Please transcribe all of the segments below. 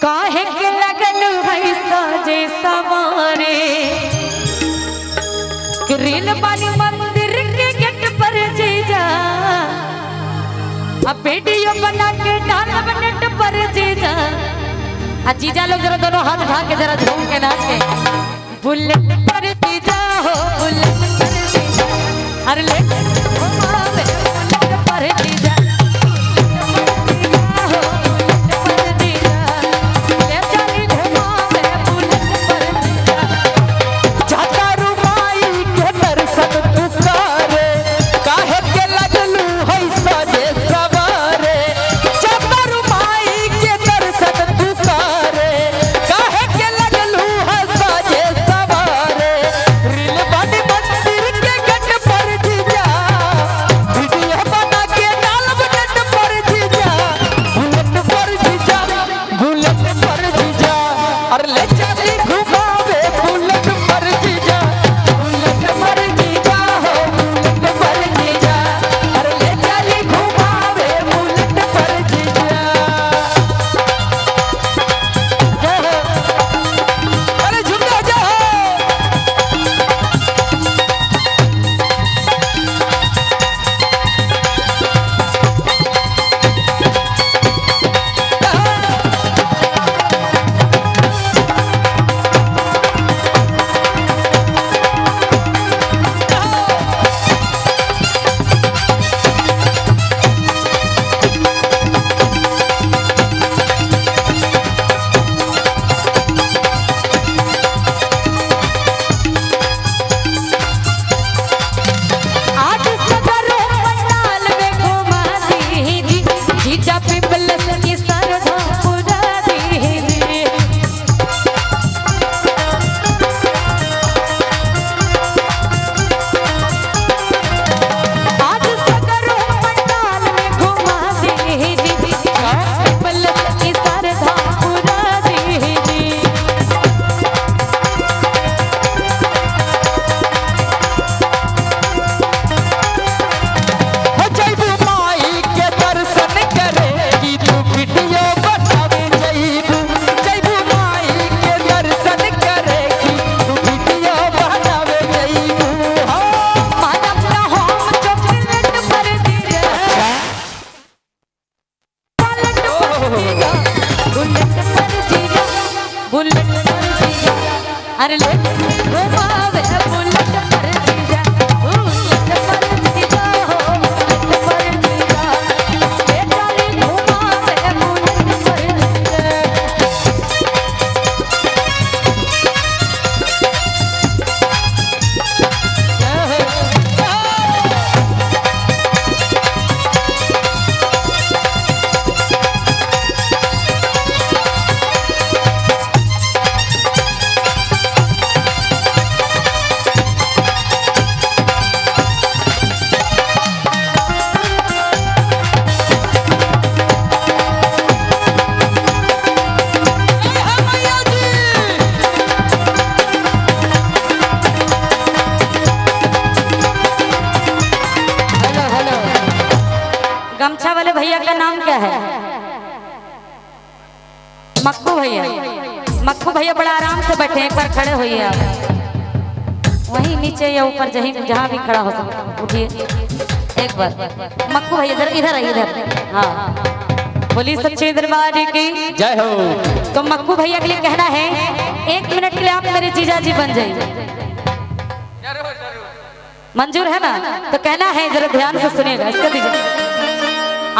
काहे के लगन है साजे सवारे ग्रीन वाली मंदिर के गेट पर जीजा अब वीडियो बना के डालब नेट पर जीजा। जीजा लोग जरा दोनों हाथ उठा के जरा झूम के नाच के बुलेट पर जीजा हो बुलेट पर जीजा अरे ले बुलेट पर जीजा अरे ले घुमावे बुलेट पर जीजा बुलेट पर जीजा हो बुलेट पर जीजा ए डाली घुमावे बुलेट पर गमछा वाले भैया का नाम क्या है? मक्खू भैया। मक्खू भैया बड़ा आराम से बैठे, एक बार खड़े होइए आप, वहीं नीचे या ऊपर जहाँ भी खड़ा हो सकते उठिए एक बार। मक्खू भैया जरा इधर आइए, इधर। हाँ, बोली सच्चे दरबार की जय हो। तो मक्खू भैया के लिए कहना है 1 मिनट के लिए आप मेरे जीजा जी बन जाइए। मंजूर है ना? तो कहना है, जरा ध्यान से सुनिएगा, इसका दीजिए।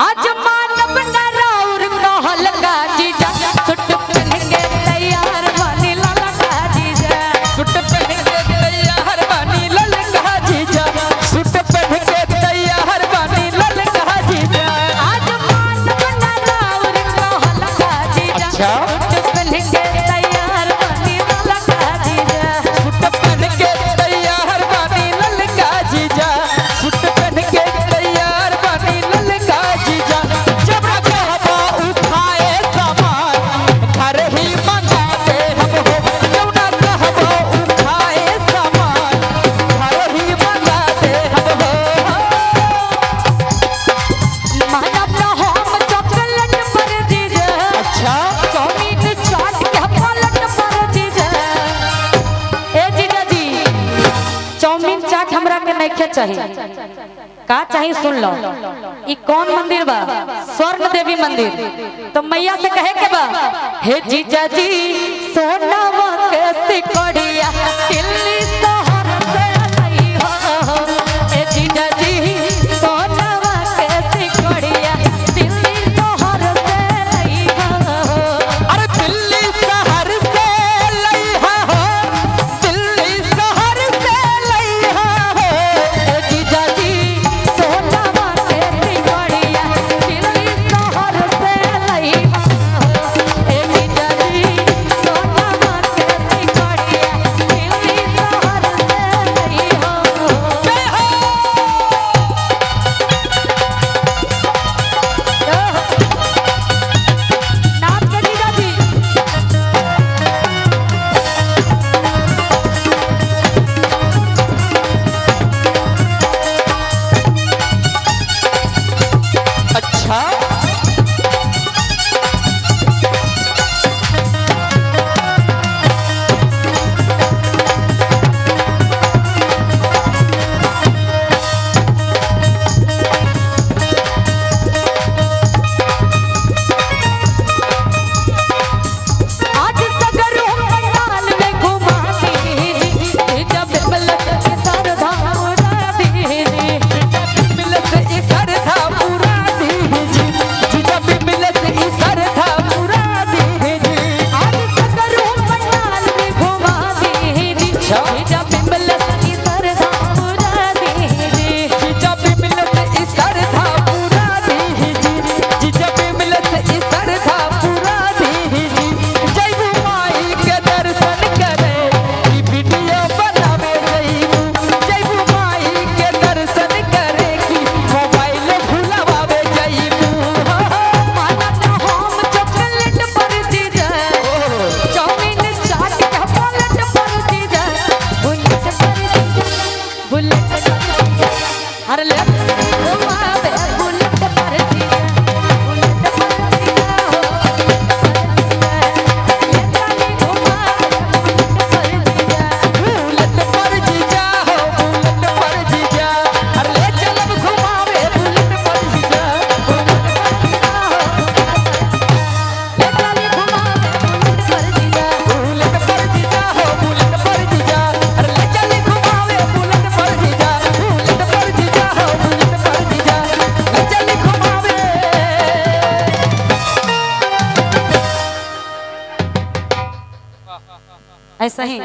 आज मानव नराउर कहल का जीजा सुट पहन के तैयार बनी ललका जीजा सुट पहन के तैयार बनी ललका जीजा सुट पहन के तैयार बनी ललका जीजा। आज मानव नराउर कहल का जीजा सुट पहन के तैयार बनी ललका जीजा सुट पहन के तैयार बनी ललका जीजा सुट पहन के तैयार बनी ललका जीजा। जब कहबा उठाए सामान घर ही मंगा दे हम हो, जब कहबा उठाए सामान घर ही मंगा दे हम हो। मानव हम चॉकलेट पर जीजा अच्छा चौमी चाहिए का चाहिए सुन लो। ई कौन मंदिर बा? स्वर्ण देवी मंदिर। तो मैया से कहे के बा, हे जीजा जी सोनावा के सिकड़िया दिल्ली शहर से लाई हो। हे जीजा जी सोनावा के सिकड़िया दिल्ली शहर से लाई हो। अरे दिल्ली शहर से लइहा हो, दिल्ली शहर से लइहा हो। हे जीजा जी सोनावा के सिकड़िया दिल्ली शहर से लाई हो। हे जीजा जी सोनावा के सिकड़िया दिल्ली शहर से लाई हो। जय हो। नाच के जीजा जी। अच्छा आज सगरों पंडाल में घुमाती जब मलक के सरधा उड़ाती। मिलत ई सरधा पूरा दीजी, जीजा भी मिलत ई सरधा पूरा दीजी। आज सगरों पंडाल में घुमाती जब मलक के सरधा उड़ाती। जीजा भी मिलत ई सरधा पूरा दीजी, जीजा भी मिलत ई सरधा पूरा दीजी। जयबू माई के दर्शन करे ई वीडियो बनावे जयबू, जयबू माई के दर्शन करे की मोबाइल भुलावे जयबू। माना तो हम चॉकलेट पर जीजा, चाउमीन चाट के पलट पर जीजा, बुलेट पर जीजा, बुलेट पर जीजा। हर ले घुमावे बुलेट पर जीजा, बुलेट पर जीजा हो। ले चली घुमावे बुलेट पर जीजा। बुलेट पर जीजा हो, बुलेट पर जीजा। अरे ले चलब घुमावे बुलेट पर जीजा। ले चली घुमावे बुलेट पर जीजा। बुलेट पर जीजा हो, बुलेट पर जीजा। अरे ले चली घुमावे बुलेट पर जीजा। बुलेट पर जीजा हो, बुलेट पर जीजा। ले चली घुमावे। ऐसा ही